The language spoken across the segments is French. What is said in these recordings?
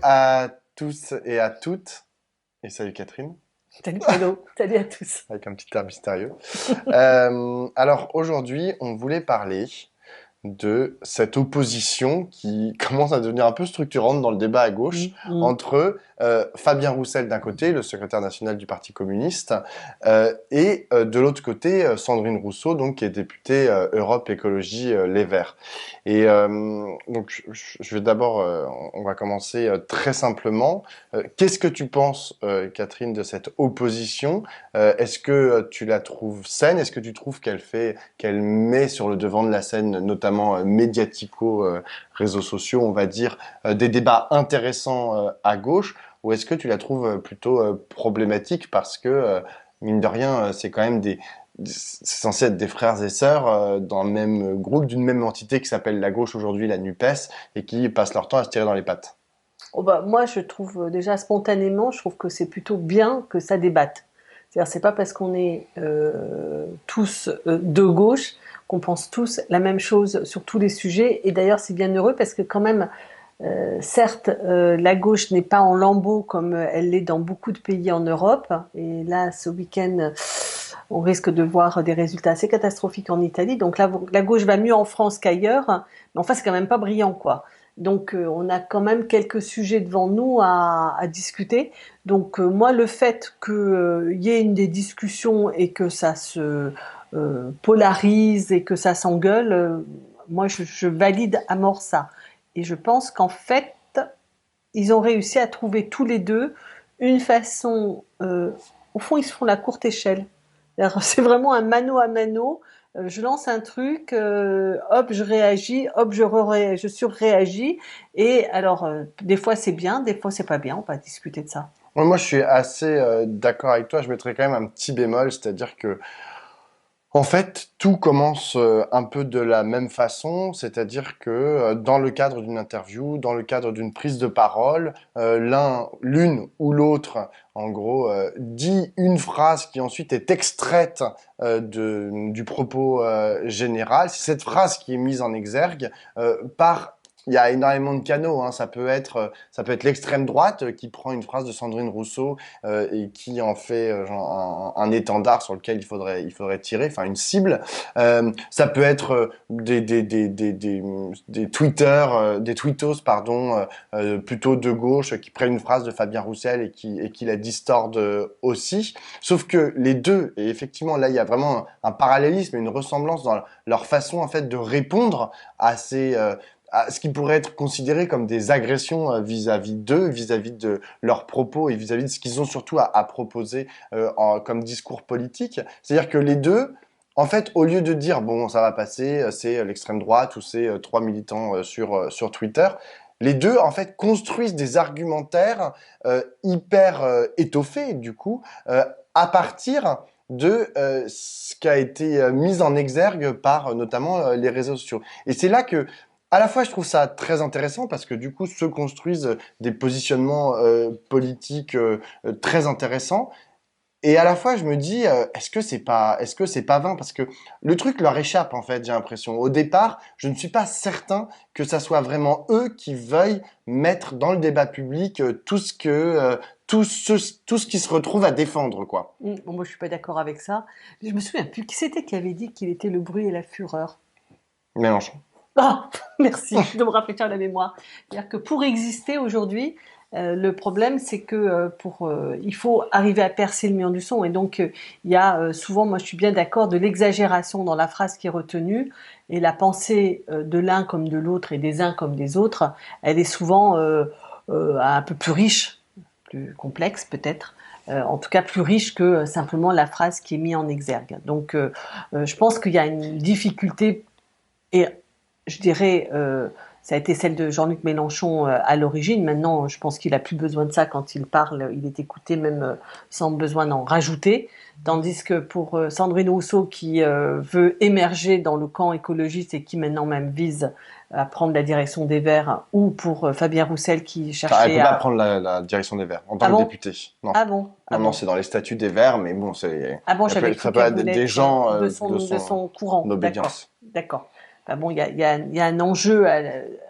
à tous et à toutes. Et salut Catherine, Salut Pedro, salut à tous. avec un petit air mystérieux. Alors aujourd'hui, on voulait parler de cette opposition qui commence à devenir un peu structurante dans le débat à gauche Mm. entre Fabien Roussel d'un côté, le secrétaire national du Parti communiste, et de l'autre côté, Sandrine Rousseau, donc qui est députée Europe Écologie Les Verts. Et donc je vais d'abord, on va commencer très simplement. Qu'est-ce que tu penses, Catherine, de cette opposition? Est-ce que tu la trouves saine? Est-ce que tu trouves qu'elle met sur le devant de la scène, notamment médiatico, réseaux sociaux, on va dire, des débats intéressants à gauche, ou est-ce que tu la trouves plutôt problématique parce que, mine de rien, c'est quand même c'est censé être des frères et sœurs dans le même groupe, d'une même entité qui s'appelle la gauche aujourd'hui, la NUPES, et qui passent leur temps à se tirer dans les pattes. Oh bah, moi, je trouve déjà spontanément, je trouve que c'est plutôt bien que ça débatte. C'est-à-dire, c'est pas parce qu'on est tous de gauche qu'on pense tous la même chose sur tous les sujets. Et d'ailleurs, c'est bien heureux parce que quand même, certes, la gauche n'est pas en lambeaux comme elle l'est dans beaucoup de pays en Europe. Et là, ce week-end, on risque de voir des résultats assez catastrophiques en Italie. Donc la gauche va mieux en France qu'ailleurs, mais enfin c'est quand même pas brillant, quoi. Donc on a quand même quelques sujets devant nous à discuter. Donc moi le fait qu'il y ait des discussions et que ça se polarise et que ça s'engueule, moi je valide à mort ça. Et je pense qu'en fait ils ont réussi à trouver tous les deux une façon. Au fond, ils se font la courte échelle. C'est vraiment un mano à mano. Je lance un truc, hop, je réagis, hop, je surréagis. Et alors, des fois c'est bien, des fois c'est pas bien. On va discuter de ça. Moi, je suis assez d'accord avec toi. Je mettrais quand même un petit bémol, c'est-à-dire que en fait, tout commence un peu de la même façon, c'est-à-dire que dans le cadre d'une interview, dans le cadre d'une prise de parole, l'une ou l'autre, en gros, dit une phrase qui ensuite est extraite du propos général. C'est cette phrase qui est mise en exergue par. Il y a énormément de canaux, hein. Ça peut être l'extrême droite qui prend une phrase de Sandrine Rousseau et qui en fait genre un étendard sur lequel il faudrait tirer, enfin une cible. Ça peut être des des tweetos, pardon, plutôt de gauche qui prennent une phrase de Fabien Roussel et qui la distordent aussi. Sauf que les deux, et effectivement là il y a vraiment un parallélisme et une ressemblance dans leur façon en fait de répondre à à ce qui pourrait être considéré comme des agressions vis-à-vis d'eux, vis-à-vis de leurs propos et vis-à-vis de ce qu'ils ont surtout à proposer comme discours politique. C'est-à-dire que les deux, en fait, au lieu de dire bon, ça va passer, c'est l'extrême droite ou c'est trois militants sur Twitter, les deux, en fait, construisent des argumentaires hyper étoffés, du coup, à partir de ce qui a été mis en exergue par notamment les réseaux sociaux. Et c'est là que à la fois, je trouve ça très intéressant parce que du coup, se construisent des positionnements politiques très intéressants. Et à la fois, je me dis, est-ce que c'est pas vain? Parce que le truc leur échappe, en fait, j'ai l'impression. Au départ, je ne suis pas certain que ça soit vraiment eux qui veuillent mettre dans le débat public tout ce qui se retrouve à défendre, quoi. Bon, moi, je suis pas d'accord avec ça. Je me souviens plus qui c'était qui avait dit qu'il était le bruit et la fureur. Mélenchon. Ah, merci de me rafraîchir la mémoire. C'est-à-dire que pour exister aujourd'hui, le problème c'est que il faut arriver à percer le mur du son et donc il y a souvent, moi je suis bien d'accord, de l'exagération dans la phrase qui est retenue et la pensée de l'un comme de l'autre et des uns comme des autres, elle est souvent un peu plus riche, plus complexe peut-être. En tout cas plus riche que simplement la phrase qui est mise en exergue. Donc je pense qu'il y a une difficulté et je dirais, ça a été celle de Jean-Luc Mélenchon à l'origine. Maintenant, je pense qu'il a plus besoin de ça quand il parle. Il est écouté même sans besoin d'en rajouter. Tandis que pour Sandrine Rousseau, qui veut émerger dans le camp écologiste et qui maintenant même vise à prendre la direction des Verts, ou pour Fabien Roussel qui Enfin, elle cherchait peut pas à... prendre la direction des Verts en tant Ah que bon? députée. Non. Ah bon? Ah Non, non, bon? c'est dans les statuts des Verts, mais bon, Ah bon, j'avais ça cru peut qu'elle être voulait des être gens de son courant. D'accord, d'obédience. d'accord. bon, il y a un enjeu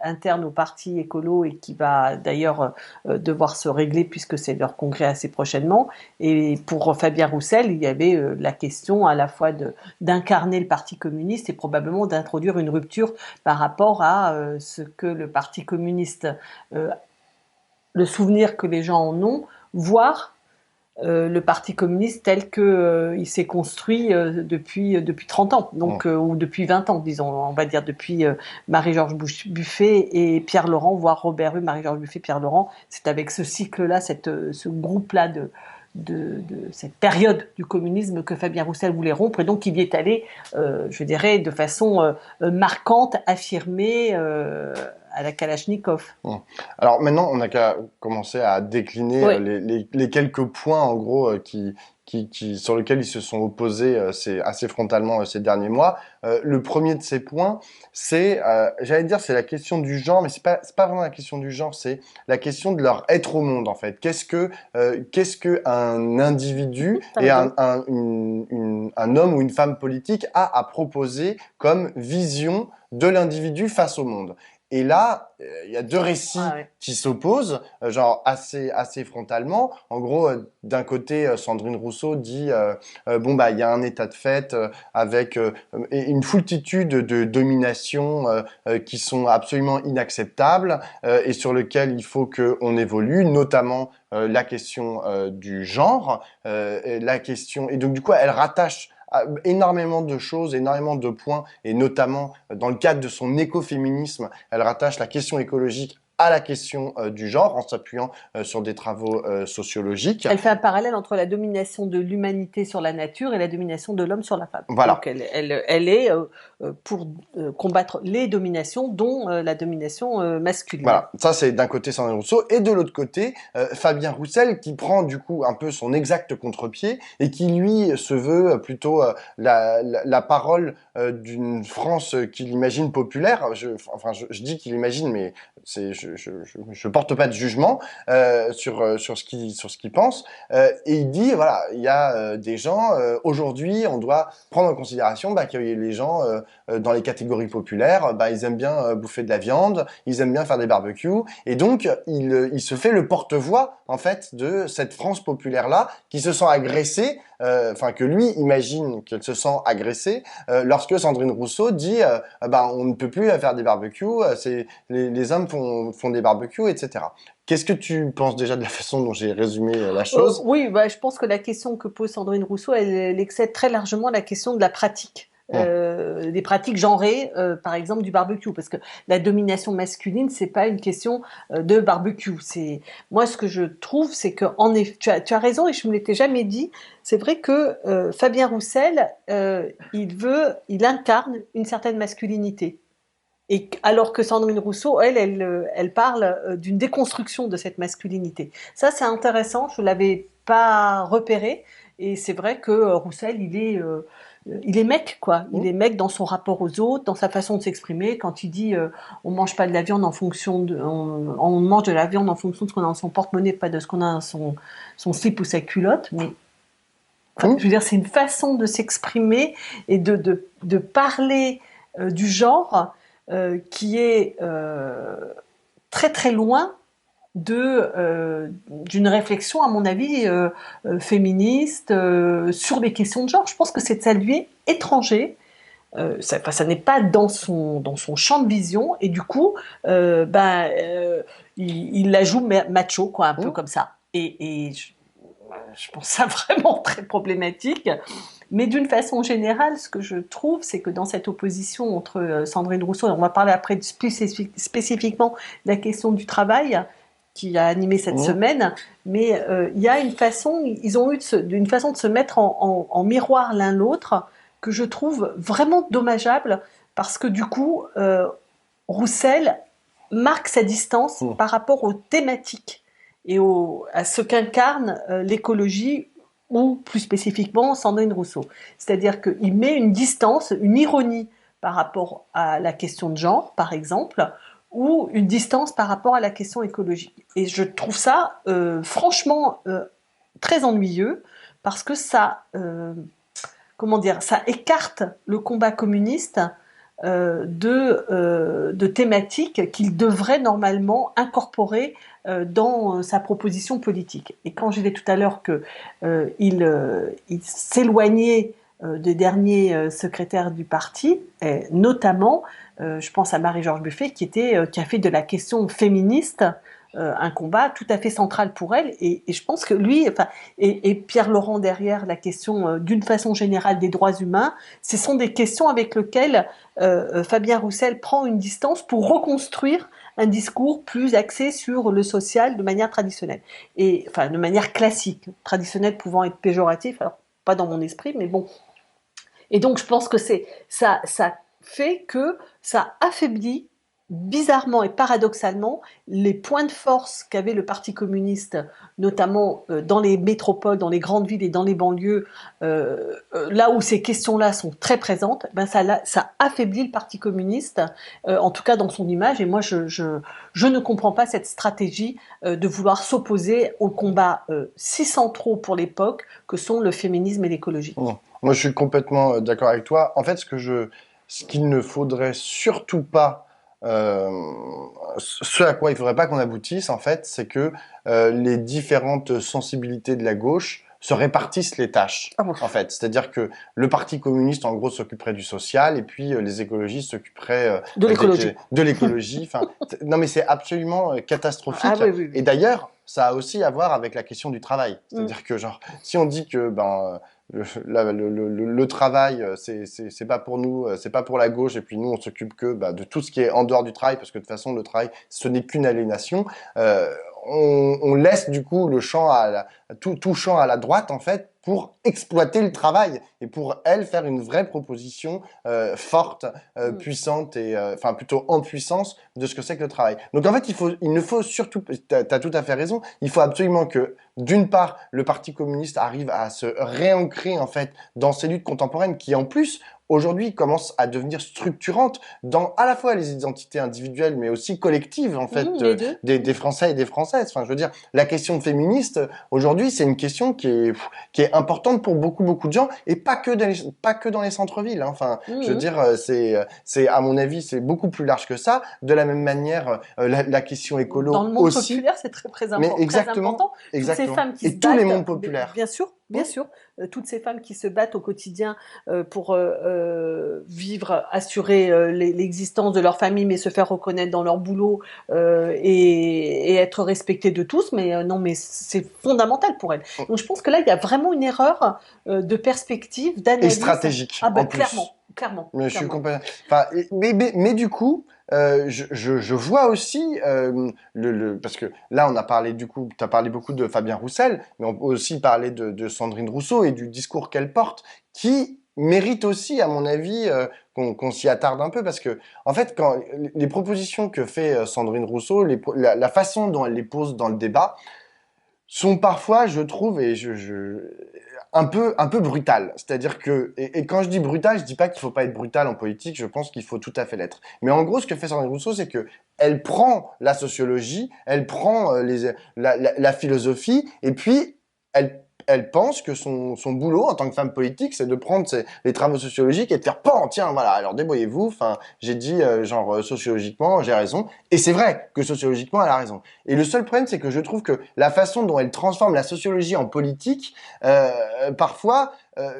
interne au parti écolo et qui va d'ailleurs devoir se régler puisque c'est leur congrès assez prochainement. Et pour Fabien Roussel, il y avait la question à la fois d'incarner le Parti communiste et probablement d'introduire une rupture par rapport à ce que le Parti communiste, le souvenir que les gens en ont, voire le Parti communiste tel qu'il s'est construit depuis 30 ans, donc, ou depuis 20 ans, disons, on va dire depuis Marie-Georges Buffet et Pierre Laurent, voire Robert Hue, Marie-Georges Buffet, Pierre Laurent. C'est avec ce cycle-là, ce groupe-là de cette période du communisme que Fabien Roussel voulait rompre, et donc il y est allé, je dirais, de façon marquante, affirmée, à la Kalachnikov. Alors maintenant, on n'a qu'à commencer à décliner les quelques points, en gros, sur lesquels ils se sont opposés assez frontalement ces derniers mois. Le premier de ces points, c'est, j'allais dire, c'est la question du genre, mais c'est pas vraiment la question du genre, c'est la question de leur être au monde, en fait. Qu'est-ce que un individu et un homme ou une femme politique a à proposer comme vision de l'individu face au monde? Et là, il y a deux récits qui s'opposent, genre assez frontalement. En gros, d'un côté, Sandrine Rousseau dit bon bah il y a un état de fait avec une foultitude de dominations qui sont absolument inacceptables et sur lesquelles il faut que on évolue, notamment la question du genre, la question, et donc du coup elle rattache énormément de choses, énormément de points, et notamment dans le cadre de son écoféminisme, elle rattache la question écologique à la question du genre en s'appuyant sur des travaux sociologiques. Elle fait un parallèle entre la domination de l'humanité sur la nature et la domination de l'homme sur la femme. Voilà. Donc elle est pour combattre les dominations, dont la domination masculine. Voilà, ça c'est d'un côté Sandrine Rousseau, et de l'autre côté Fabien Roussel, qui prend du coup un peu son exact contre-pied et qui lui se veut plutôt la parole d'une France qu'il imagine populaire. Je dis qu'il imagine, mais je porte pas de jugement sur ce qu'il pense. Et il dit voilà, il y a des gens aujourd'hui, on doit prendre en considération que les gens dans les catégories populaires, ils aiment bien bouffer de la viande, ils aiment bien faire des barbecues, et donc il se fait le porte-voix en fait de cette France populaire là qui se sent agressée, que lui imagine qu'elle se sent agressée lorsque Sandrine Rousseau dit on ne peut plus faire des barbecues, c'est les hommes font des barbecues, etc. Qu'est-ce que tu penses déjà de la façon dont j'ai résumé la chose? Oui, je pense que la question que pose Sandrine Rousseau, elle excède très largement la question de la pratique. Des pratiques genrées, par exemple du barbecue, parce que la domination masculine, c'est pas une question de barbecue. C'est moi ce que je trouve, c'est que en effet, tu as raison et je me l'étais jamais dit. C'est vrai que Fabien Roussel, il incarne une certaine masculinité. Et alors que Sandrine Rousseau, elle parle d'une déconstruction de cette masculinité. Ça, c'est intéressant. Je l'avais pas repéré. Et c'est vrai que Roussel, il est mec, quoi. Il est mec dans son rapport aux autres, dans sa façon de s'exprimer. Quand il dit on mange pas de la viande en fonction de, on mange de la viande en fonction de ce qu'on a dans son porte-monnaie, pas de ce qu'on a dans son slip ou sa culotte. Mais je veux dire, c'est une façon de s'exprimer et de parler du genre qui est très très loin d'une réflexion, à mon avis, féministe sur les questions de genre. Je pense que ça lui est étranger. Ça n'est pas dans son champ de vision, et du coup, il la joue macho, quoi, un peu comme ça. Et je pense ça vraiment très problématique. Mais d'une façon générale, ce que je trouve, c'est que dans cette opposition entre Sandrine Rousseau, et on va parler après spécifiquement de la question du travail qui a animé cette semaine, mais il y a une façon, ils ont eu une façon de se mettre en miroir l'un l'autre que je trouve vraiment dommageable, parce que du coup, Roussel marque sa distance par rapport aux thématiques et à ce qu'incarne l'écologie, ou plus spécifiquement Sandrine Rousseau. C'est-à-dire qu'il met une distance, une ironie par rapport à la question de genre, par exemple, ou une distance par rapport à la question écologique. Et je trouve ça franchement très ennuyeux, parce que ça écarte le combat communiste de thématiques qu'il devrait normalement incorporer dans sa proposition politique. Et quand j'ai dit tout à l'heure qu'il s'éloignait des derniers secrétaires du parti, et notamment, je pense à Marie-Georges Buffet, qui a fait de la question féministe un combat tout à fait central pour elle, et je pense que lui, enfin, et Pierre Laurent derrière la question d'une façon générale des droits humains, ce sont des questions avec lesquelles Fabien Roussel prend une distance pour reconstruire un discours plus axé sur le social de manière traditionnelle, et enfin de manière classique, traditionnelle pouvant être péjoratif, alors pas dans mon esprit, mais bon. Et donc je pense que ça fait que ça affaiblit bizarrement et paradoxalement les points de force qu'avait le Parti communiste, notamment dans les métropoles, dans les grandes villes et dans les banlieues, là où ces questions-là sont très présentes, ben ça affaiblit le Parti communiste, en tout cas dans son image. Et moi, je ne comprends pas cette stratégie de vouloir s'opposer aux combats si centraux pour l'époque que sont le féminisme et l'écologie. Bon. Moi, je suis complètement d'accord avec toi. En fait, ce qu'il ne faudrait surtout pas, euh, ce à quoi il faudrait pas qu'on aboutisse, en fait, c'est que les différentes sensibilités de la gauche se répartissent les tâches. Ah bon. En fait, c'est-à-dire que le Parti communiste, en gros, s'occuperait du social, et puis les écologistes s'occuperaient De l'écologie. de l'écologie. Enfin, non, mais c'est absolument catastrophique. Ah oui, oui, Et oui. d'ailleurs, ça a aussi à voir avec la question du travail. C'est-à-dire que, genre, si on dit que le travail, c'est pas pour nous, c'est pas pour la gauche, et puis nous, on s'occupe que de tout ce qui est en dehors du travail, parce que de toute façon, le travail, ce n'est qu'une aliénation. Euh, on laisse du coup le champ tout champ à la droite, en fait, pour exploiter le travail et pour elle faire une vraie proposition forte, puissante et enfin plutôt en puissance de ce que c'est que le travail. Donc en fait, il ne faut surtout, t'as tout à fait raison, il faut absolument que d'une part le Parti communiste arrive à se réancrer en fait dans ces luttes contemporaines qui en plus aujourd'hui commencent à devenir structurantes dans à la fois les identités individuelles mais aussi collectives en fait Les deux. des Français et des Françaises. Enfin, je veux dire, la question féministe aujourd'hui, c'est une question qui est importante pour beaucoup de gens et pas que dans les centres-villes. Hein. Enfin, je veux dire, c'est à mon avis, c'est beaucoup plus large que ça. De la même manière, la question Dans écolo le monde aussi. populaire, c'est très, Mais très exactement, important. Toutes ces exactement. femmes qui se Et tous les battent, mondes populaires. bien sûr, bien sûr, toutes ces femmes qui se battent au quotidien pour vivre, assurer l'existence de leur famille, mais se faire reconnaître dans leur boulot et être respectées de tous. Mais non, mais c'est fondamental pour elles. Donc je pense que là, il y a vraiment une erreur de perspective, Et d'analyse. stratégique, Ah ben en plus. clairement. Mais je suis complètement. Enfin, mais du coup, je vois aussi parce que là on a parlé du coup, tu as parlé beaucoup de Fabien Roussel, mais on peut aussi parler de Sandrine Rousseau et du discours qu'elle porte, qui mérite aussi, à mon avis, qu'on s'y attarde un peu, parce que en fait, quand les propositions que fait Sandrine Rousseau, la façon dont elle les pose dans le débat sont parfois, je trouve, un peu brutal. C'est-à-dire que, et quand je dis brutal, je dis pas qu'il faut pas être brutal en politique, je pense qu'il faut tout à fait l'être. Mais en gros, ce que fait Sandrine Rousseau, c'est que elle prend la sociologie, elle prend la philosophie, et puis elle pense que son boulot en tant que femme politique, c'est de prendre les travaux sociologiques et de faire pan, tiens, voilà, alors débrouillez-vous. Enfin, j'ai dit sociologiquement, j'ai raison, et c'est vrai que sociologiquement, elle a raison. Et le seul problème, c'est que je trouve que la façon dont elle transforme la sociologie en politique, parfois,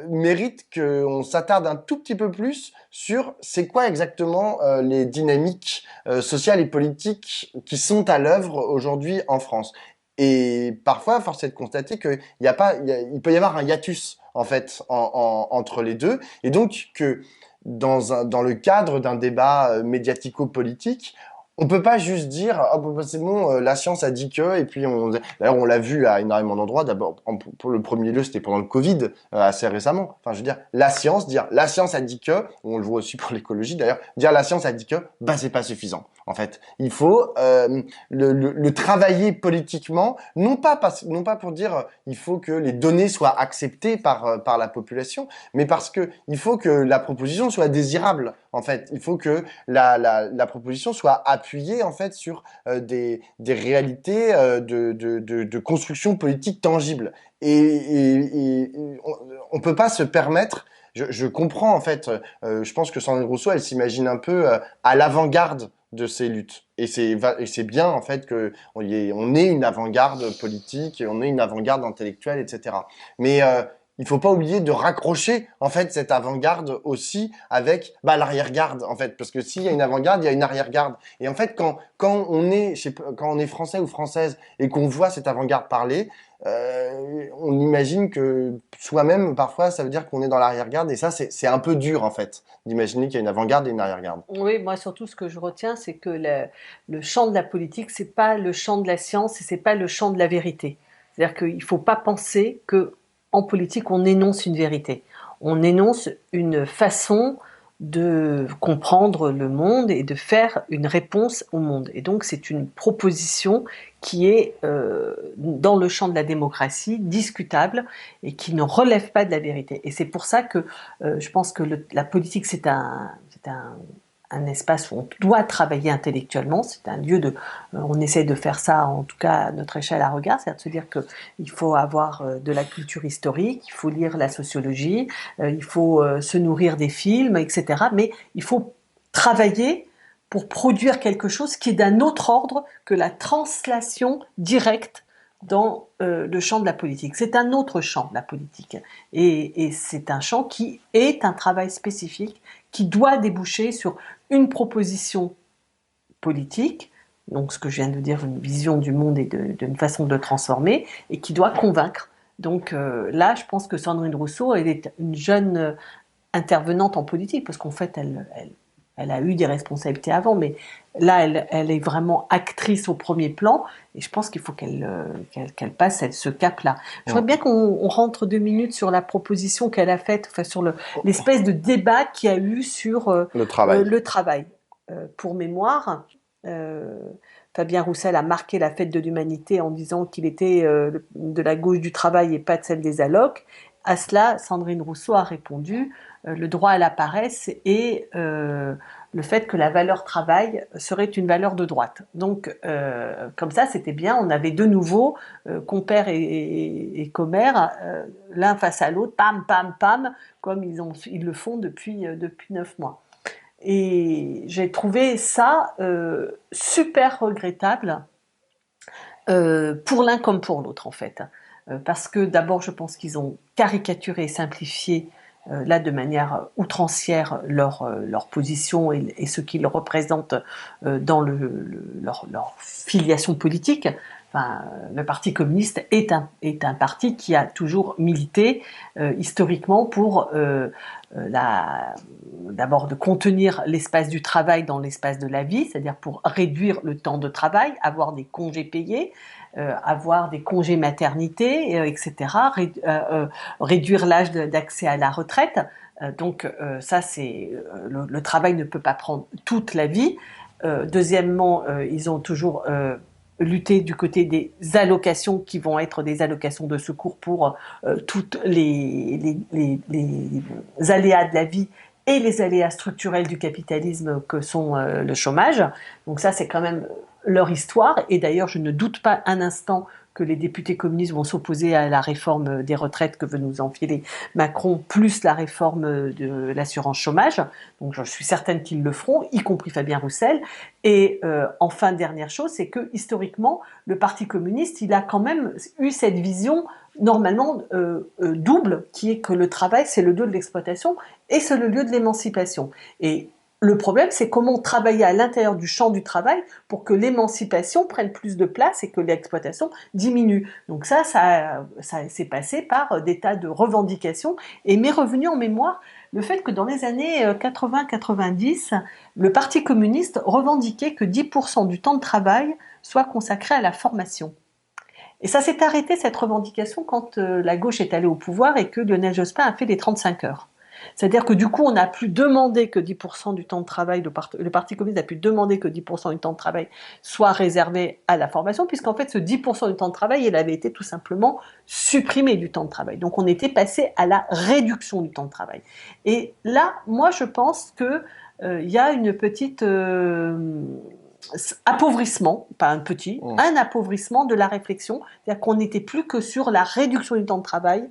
mérite qu'on s'attarde un tout petit peu plus sur c'est quoi exactement les dynamiques sociales et politiques qui sont à l'œuvre aujourd'hui en France. Et parfois, force est de constater il peut y avoir un hiatus en fait entre les deux, et donc que dans le cadre d'un débat médiatico-politique, on peut pas juste dire c'est bon, la science a dit que, et puis d'ailleurs on l'a vu à énormément d'endroits. D'abord pour le premier lieu, c'était pendant le Covid, assez récemment. Enfin, je veux dire, dire la science a dit que, on le voit aussi pour l'écologie d'ailleurs, dire la science a dit que, c'est pas suffisant. En fait, il faut le travailler politiquement, non pas pour dire il faut que les données soient acceptées par la population, mais parce que il faut que la proposition soit désirable. En fait, il faut que la proposition soit appuyée en fait sur des réalités de construction politique tangible. Et on peut pas se permettre je comprends en fait. Je pense que Sandrine Rousseau, elle s'imagine un peu à l'avant-garde de ces luttes. Et c'est bien en fait que on ait une avant-garde politique, et on ait une avant-garde intellectuelle, etc. Mais il faut pas oublier de raccrocher en fait cette avant-garde aussi avec l'arrière-garde en fait, parce que s'il y a une avant-garde, il y a une arrière-garde. Et en fait, quand on est français ou française et qu'on voit cette avant-garde parler, on imagine que soi-même parfois ça veut dire qu'on est dans l'arrière-garde, et ça c'est un peu dur en fait d'imaginer qu'il y a une avant-garde et une arrière-garde. Oui, moi surtout ce que je retiens, c'est que le champ de la politique, c'est pas le champ de la science et c'est pas le champ de la vérité. C'est-à-dire qu'il ne faut pas penser que en politique on énonce une vérité. On énonce une façon de comprendre le monde et de faire une réponse au monde. Et donc c'est une proposition qui est dans le champ de la démocratie discutable et qui ne relève pas de la vérité. Et c'est pour ça que je pense que la politique c'est un espace où on doit travailler intellectuellement, c'est un lieu on essaie de faire ça en tout cas à notre échelle à regard, c'est-à-dire de se dire qu'il faut avoir de la culture historique, il faut lire la sociologie, il faut se nourrir des films, etc. Mais il faut travailler pour produire quelque chose qui est d'un autre ordre que la translation directe dans le champ de la politique. C'est un autre champ, la politique. Et c'est un champ qui est un travail spécifique qui doit déboucher sur une proposition politique, donc ce que je viens de dire, une vision du monde et d'une façon de le transformer, et qui doit convaincre. Donc là, je pense que Sandrine Rousseau, elle est une jeune intervenante en politique, parce qu'en fait, elle a eu des responsabilités avant, mais là, elle est vraiment actrice au premier plan, et je pense qu'il faut qu'elle passe ce cap-là. Je voudrais bien qu'on rentre 2 minutes sur la proposition qu'elle a faite, enfin sur l'espèce de débat qu'il y a eu sur le travail. Pour mémoire, Fabien Roussel a marqué la fête de l'humanité en disant qu'il était de la gauche du travail et pas de celle des allocs. À cela, Sandrine Rousseau a répondu le droit à la paresse et le fait que la valeur travail serait une valeur de droite. Donc, comme ça, c'était bien. On avait de nouveau compères et commères, l'un face à l'autre, pam, pam, pam, comme ils le font depuis 9 mois. Et j'ai trouvé ça super regrettable pour l'un comme pour l'autre, en fait. Parce que d'abord, je pense qu'ils ont caricaturé et simplifié là de manière outrancière leur position et ce qu'ils représentent dans leur filiation politique. Enfin, le Parti communiste est un parti qui a toujours milité historiquement pour d'abord de contenir l'espace du travail dans l'espace de la vie, c'est-à-dire pour réduire le temps de travail, avoir des congés payés, avoir des congés maternité, etc., réduire l'âge d'accès à la retraite. Donc ça, c'est le travail ne peut pas prendre toute la vie. Deuxièmement, ils ont toujours lutter du côté des allocations qui vont être des allocations de secours pour toutes les aléas de la vie et les aléas structurels du capitalisme que sont le chômage. Donc ça, c'est quand même leur histoire. Et d'ailleurs, je ne doute pas un instant que les députés communistes vont s'opposer à la réforme des retraites que veut nous enfiler Macron, plus la réforme de l'assurance chômage. Donc je suis certaine qu'ils le feront, y compris Fabien Roussel. Et enfin, dernière chose, c'est que historiquement, le Parti communiste, il a quand même eu cette vision normalement double, qui est que le travail, c'est le lieu de l'exploitation et c'est le lieu de l'émancipation. Et le problème, c'est comment travailler à l'intérieur du champ du travail pour que l'émancipation prenne plus de place et que l'exploitation diminue. Donc ça s'est passé par des tas de revendications. Et m'est revenu en mémoire le fait que dans les années 80-90, le Parti communiste revendiquait que 10% du temps de travail soit consacré à la formation. Et ça s'est arrêté, cette revendication, quand la gauche est allée au pouvoir et que Lionel Jospin a fait les 35 heures. C'est-à-dire que du coup, on n'a plus demandé que 10% du temps de travail, le Parti communiste n'a plus demandé que 10% du temps de travail soit réservé à la formation, puisqu'en fait, ce 10% du temps de travail, il avait été tout simplement supprimé du temps de travail. Donc, on était passé à la réduction du temps de travail. Et là, moi, je pense que y a une petite appauvrissement, pas un petit, un appauvrissement de la réflexion, c'est-à-dire qu'on n'était plus que sur la réduction du temps de travail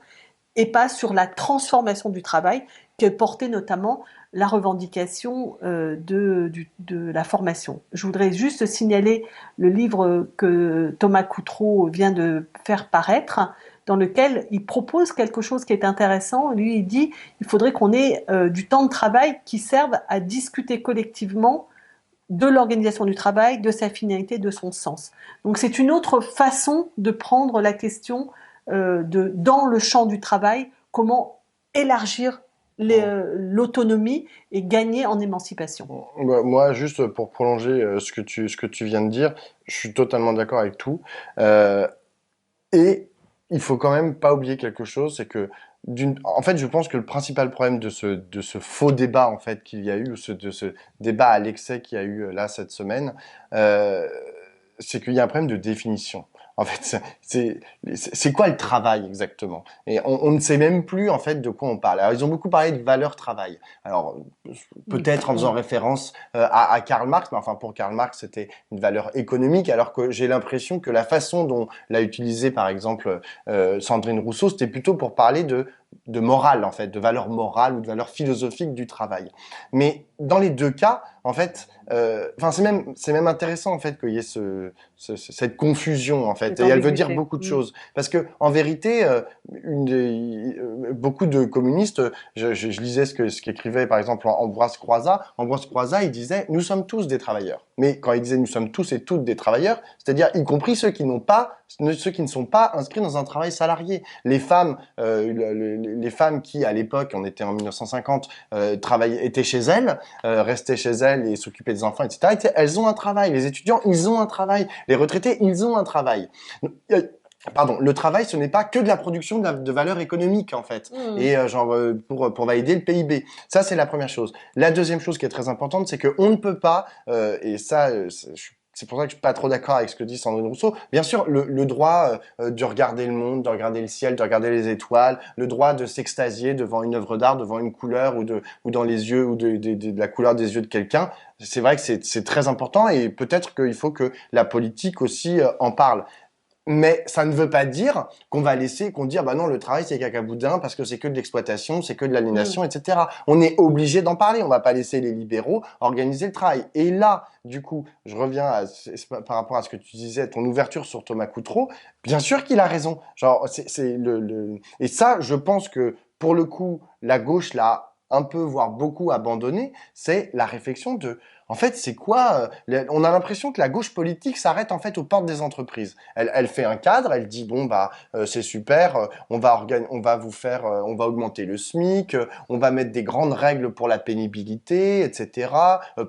et pas sur la transformation du travail, que portait notamment la revendication de la formation. Je voudrais juste signaler le livre que Thomas Coutreau vient de faire paraître, dans lequel il propose quelque chose qui est intéressant. Lui, il dit il faudrait qu'on ait du temps de travail qui serve à discuter collectivement de l'organisation du travail, de sa finalité, de son sens. Donc c'est une autre façon de prendre la question dans le champ du travail, comment élargir l'autonomie et gagner en émancipation. Moi, juste pour prolonger ce que tu viens de dire, je suis totalement d'accord avec tout. Et il faut quand même pas oublier quelque chose, c'est que en fait, je pense que le principal problème de ce faux débat en fait qu'il y a eu, de ce débat à l'excès qu'il y a eu là cette semaine, euh, c'est qu'il y a un problème de définition. En fait, c'est quoi le travail exactement? Et on ne sait même plus en fait de quoi on parle. Alors, ils ont beaucoup parlé de valeur travail. Alors, peut-être en faisant référence à Karl Marx, mais enfin pour Karl Marx, c'était une valeur économique, alors que j'ai l'impression que la façon dont l'a utilisé par exemple Sandrine Rousseau, c'était plutôt pour parler de morale en fait, de valeur morale ou de valeur philosophique du travail. Mais dans les deux cas, en fait, enfin c'est même intéressant en fait qu'il y ait cette confusion en fait, et elle veut dire beaucoup de choses parce que en vérité, beaucoup de communistes, je lisais ce qu'écrivait par exemple Ambroise Croizat. Ambroise Croizat, il disait nous sommes tous des travailleurs. Mais quand il disait nous sommes tous et toutes des travailleurs, c'est-à-dire y compris ceux qui ne sont pas inscrits dans un travail salarié. Les femmes, les femmes qui à l'époque, on était en 1950, étaient chez elles, restaient chez elles et s'occupaient des enfants, etc. Elles ont un travail. Les étudiants, ils ont un travail. Les retraités, ils ont un travail. Pardon, le travail, ce n'est pas que de la production de valeur économique en fait, et pour valider le PIB. Ça, c'est la première chose. La deuxième chose qui est très importante, c'est que on ne peut pas, et ça, c'est pour ça que je suis pas trop d'accord avec ce que dit Sandrine Rousseau. Bien sûr, le droit de regarder le monde, de regarder le ciel, de regarder les étoiles, le droit de s'extasier devant une œuvre d'art, devant une couleur ou dans les yeux ou de la couleur des yeux de quelqu'un. C'est vrai que c'est très important et peut-être qu'il faut que la politique aussi en parle. Mais ça ne veut pas dire qu'on va qu'on dire bah non, le travail c'est cacaboudin parce que c'est que de l'exploitation, c'est que de l'aliénation, etc. On est obligé d'en parler. On va pas laisser les libéraux organiser le travail. Et là, du coup, je reviens par rapport à ce que tu disais, ton ouverture sur Thomas Coutreau. Bien sûr qu'il a raison. Genre, et ça, je pense que pour le coup, la gauche l'a un peu, voire beaucoup abandonné. C'est la réflexion en fait, c'est quoi on a l'impression que la gauche politique s'arrête en fait aux portes des entreprises. Elle fait un cadre, elle dit bon bah c'est super, on va vous faire, on va augmenter le SMIC, on va mettre des grandes règles pour la pénibilité, etc.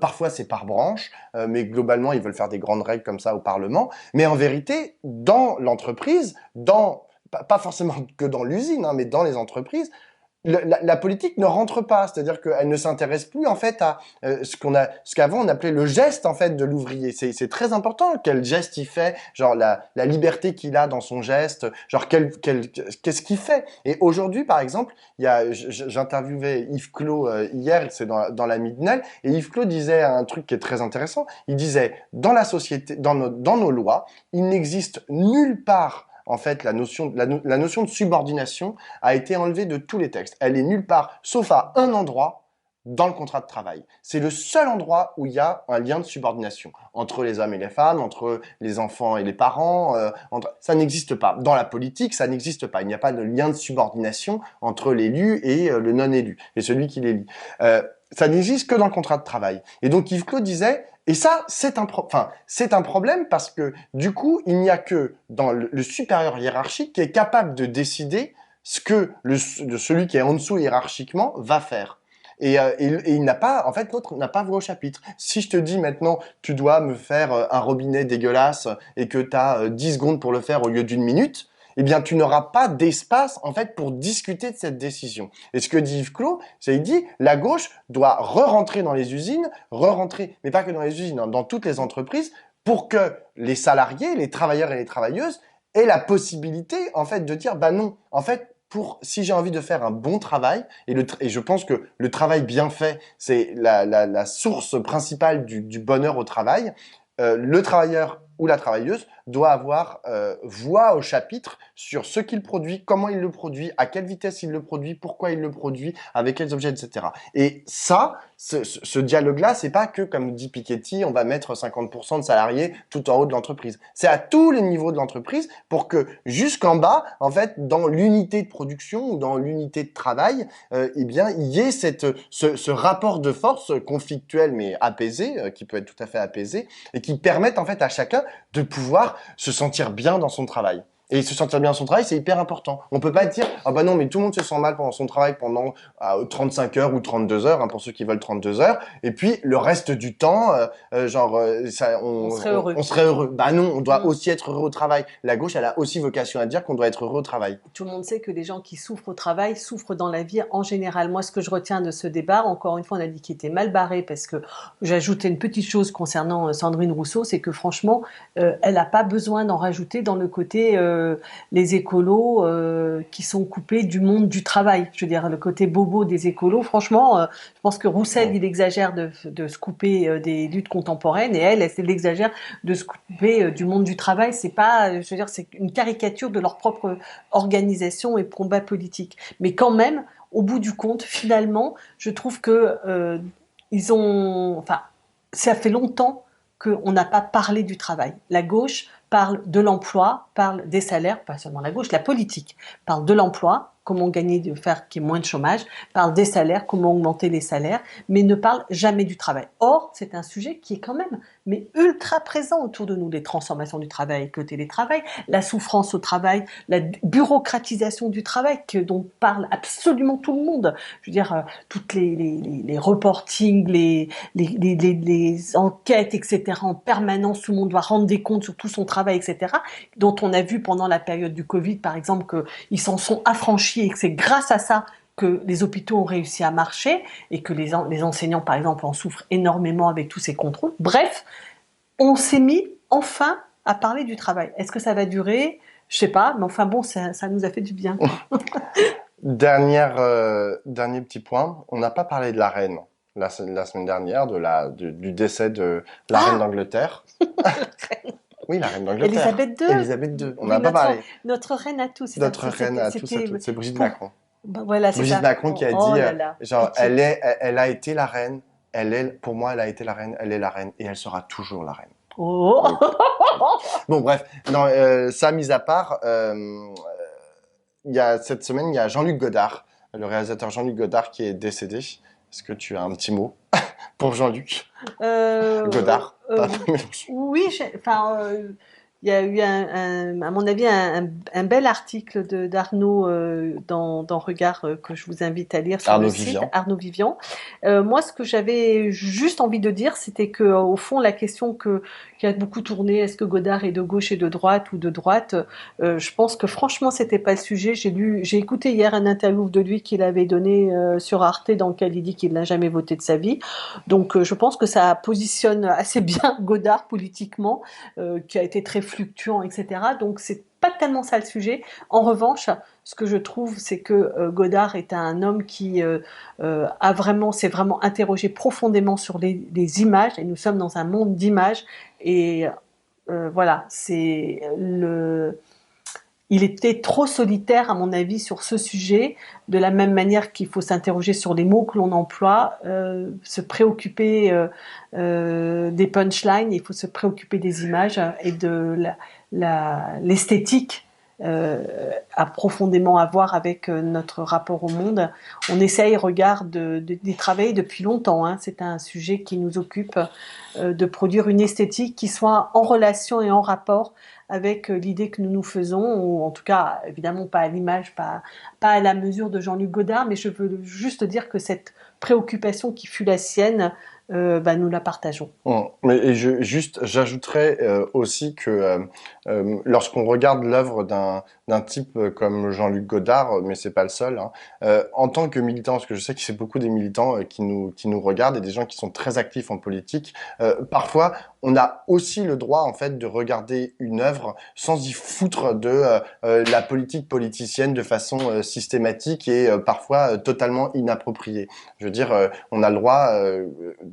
Parfois c'est par branche, mais globalement ils veulent faire des grandes règles comme ça au Parlement. Mais en vérité, dans l'entreprise, pas forcément que dans l'usine, hein, mais dans les entreprises, la politique ne rentre pas, c'est-à-dire qu'elle ne s'intéresse plus en fait à ce qu'avant on appelait le geste en fait de l'ouvrier. C'est très important quel geste il fait, genre la liberté qu'il a dans son geste, genre qu'est-ce qu'il fait. Et aujourd'hui par exemple, j'interviewais Yves Clos hier, c'est dans la Midnell, et Yves Clos disait un truc qui est très intéressant. Il disait dans la société, dans nos lois, il n'existe nulle part en fait, la notion de subordination a été enlevée de tous les textes. Elle est nulle part, sauf à un endroit dans le contrat de travail. C'est le seul endroit où il y a un lien de subordination entre les hommes et les femmes, entre les enfants et les parents. Ça n'existe pas. Dans la politique, ça n'existe pas. Il n'y a pas de lien de subordination entre l'élu et le non-élu, et celui qui l'élit. Ça n'existe que dans le contrat de travail. Et donc Yves Clos disait, et ça, c'est un problème parce que du coup, il n'y a que dans le supérieur hiérarchique qui est capable de décider ce que celui qui est en dessous hiérarchiquement va faire. Et il n'a pas, en fait, l'autre n'a pas voix au chapitre. Si je te dis maintenant, tu dois me faire un robinet dégueulasse et que tu as 10 secondes pour le faire au lieu d'une minute, eh bien, tu n'auras pas d'espace, en fait, pour discuter de cette décision. Et ce que dit Yves Clos, c'est il dit, la gauche doit re-rentrer dans les usines, mais pas que dans les usines, hein, dans toutes les entreprises, pour que les salariés, les travailleurs et les travailleuses aient la possibilité, en fait, de dire, bah non, en fait, si j'ai envie de faire un bon travail, et je pense que le travail bien fait, c'est la source principale du bonheur au travail, le travailleur ou la travailleuse doit avoir voix au chapitre sur ce qu'il produit, comment il le produit, à quelle vitesse il le produit, pourquoi il le produit, avec quels objets, etc. Et ça, ce dialogue-là, c'est pas que, comme dit Piketty, on va mettre 50% de salariés tout en haut de l'entreprise. C'est à tous les niveaux de l'entreprise pour que jusqu'en bas, en fait, dans l'unité de production ou dans l'unité de travail, eh bien, il y ait ce rapport de force conflictuel mais apaisé, qui peut être tout à fait apaisé, et qui permette en fait à chacun de pouvoir se sentir bien dans son travail. Et se sentir bien dans son travail, c'est hyper important. On peut pas dire, ah bah non, mais tout le monde se sent mal pendant son travail pendant 35 heures ou 32 heures, hein, pour ceux qui veulent 32 heures, et puis le reste du temps, On serait heureux. On serait heureux. Bah non, on doit aussi être heureux au travail. La gauche, elle a aussi vocation à dire qu'on doit être heureux au travail. Tout le monde sait que les gens qui souffrent au travail souffrent dans la vie en général. Moi, ce que je retiens de ce débat, encore une fois, on a dit qu'il était mal barré parce que j'ajoutais une petite chose concernant Sandrine Rousseau, c'est que franchement, elle n'a pas besoin d'en rajouter dans le côté les écolos qui sont coupés du monde du travail. Je veux dire, le côté bobo des écolos, franchement, je pense que Roussel, il exagère de se couper des luttes contemporaines et elle exagère de se couper du monde du travail. C'est pas, je veux dire, c'est une caricature de leur propre organisation et combat politique. Mais quand même, au bout du compte, finalement, je trouve que ils ont, enfin, ça fait longtemps qu'on n'a pas parlé du travail. La gauche parle de l'emploi, parle des salaires, pas seulement la gauche, la politique parle de l'emploi, comment gagner, de faire qu'il y ait moins de chômage, parle des salaires, comment augmenter les salaires, mais ne parle jamais du travail. Or, c'est un sujet qui est quand même mais ultra présent autour de nous, les transformations du travail, le télétravail, la souffrance au travail, la bureaucratisation du travail dont parle absolument tout le monde. Je veux dire, toutes les reportings, les enquêtes, etc. en permanence, tout le monde doit rendre des comptes sur tout son travail, etc. dont on a vu pendant la période du Covid, par exemple, qu'ils s'en sont affranchis et que c'est grâce à ça que les hôpitaux ont réussi à marcher et que les enseignants, par exemple, en souffrent énormément avec tous ces contrôles. Bref, on s'est mis enfin à parler du travail. Est-ce que ça va durer ? Je sais pas, mais enfin bon, ça nous a fait du bien. Dernier petit point, on n'a pas parlé de la reine la semaine dernière, du décès de la reine d'Angleterre. Oui, la reine d'Angleterre. Elisabeth II. Elisabeth II. On n'a pas parlé. Notre reine à tous. Notre reine à tous. C'est Brigitte Macron. Ben voilà, c'est Brigitte ça. Macron qui a dit, genre, pitié. elle a été la reine. Pour moi, elle a été la reine. Elle est la reine et elle sera toujours la reine. Oh. Bon, bref. Non, ça mis à part, cette semaine, il y a Jean-Luc Godard, le réalisateur Jean-Luc Godard qui est décédé. Est-ce que tu as un petit mot pour Jean-Luc Godard? Oui, il y a eu à mon avis un bel article d'Arnaud dans Regard que je vous invite à lire sur Arnaud le Vivian. site Arnaud Vivian. Moi, ce que j'avais juste envie de dire, c'était que au fond, la question qui a beaucoup tourné, est-ce que Godard est de gauche et de droite ou de droite, je pense que franchement, c'était pas le sujet. J'ai écouté hier un interview de lui qu'il avait donné sur Arte dans lequel il dit qu'il n'a jamais voté de sa vie. Donc, je pense que ça positionne assez bien Godard politiquement, qui a été très fluctuant, etc. Donc, c'est pas tellement ça le sujet. En revanche, ce que je trouve, c'est que Godard est un homme qui s'est vraiment interrogé profondément sur les images, et nous sommes dans un monde d'images, et voilà, il était trop solitaire, à mon avis, sur ce sujet, de la même manière qu'il faut s'interroger sur les mots que l'on emploie, se préoccuper des punchlines, il faut se préoccuper des images et de l'esthétique a profondément à voir avec notre rapport au monde. On essaye, d'y travailler depuis longtemps. Hein. C'est un sujet qui nous occupe, de produire une esthétique qui soit en relation et en rapport avec l'idée que nous nous faisons, ou en tout cas, évidemment, pas à l'image, pas à la mesure de Jean-Luc Godard, mais je veux juste dire que cette préoccupation qui fut la sienne, nous la partageons. Mais j'ajouterais aussi que lorsqu'on regarde l'œuvre d'un type comme Jean-Luc Godard, mais c'est pas le seul, hein, en tant que militant, parce que je sais que c'est beaucoup des militants qui nous regardent et des gens qui sont très actifs en politique, parfois on a aussi le droit en fait de regarder une œuvre sans y foutre de la politique politicienne de façon systématique et parfois totalement inappropriée. Je veux dire, on a le droit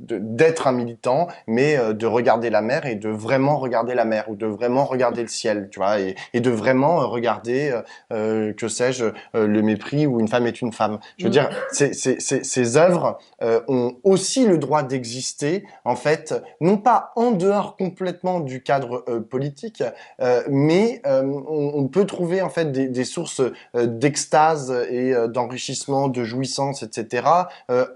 d'être un militant, mais de regarder la mer et de vraiment regarder la mer ou de vraiment regarder le ciel, tu vois, et de vraiment regarder, que sais-je, le mépris ou une femme est une femme. Je veux dire, ces œuvres ont aussi le droit d'exister, en fait, non pas en dehors complètement du cadre politique, mais on peut trouver en fait des sources d'extase et d'enrichissement, de jouissance, etc.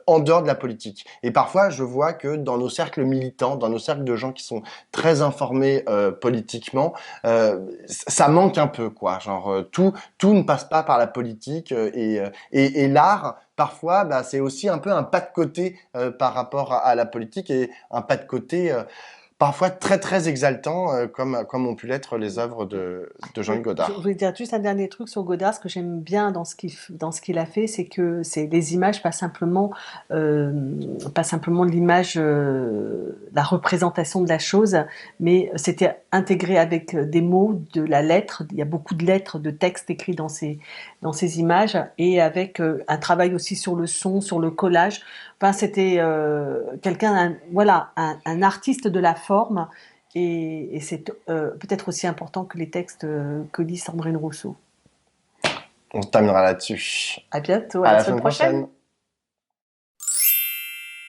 En dehors de la politique. Et parfois, je vois que dans nos cercles militants, dans nos cercles de gens qui sont très informés politiquement, ça manque un peu, quoi. Genre tout ne passe pas par la politique et l'art. Parfois, bah, c'est aussi un peu un pas de côté par rapport à la politique et un pas de côté parfois très très exaltant, comme ont pu l'être les œuvres de Oui, Jean-Luc je Godard. voulais dire juste un dernier truc sur Godard. Ce que j'aime bien dans ce qu'il a fait, c'est que c'est les images, euh, pas simplement l'image, la représentation de la chose, mais c'était intégré avec des mots, de la lettre. Il y a beaucoup de lettres, de textes écrits dans ces images, et avec un travail aussi sur le son, sur le collage. Enfin, c'était voilà, un artiste de la forme et c'est peut-être aussi important que les textes que lit Sandrine Rousseau. On se terminera là-dessus. À bientôt, à À la la semaine semaine prochaine. prochaine.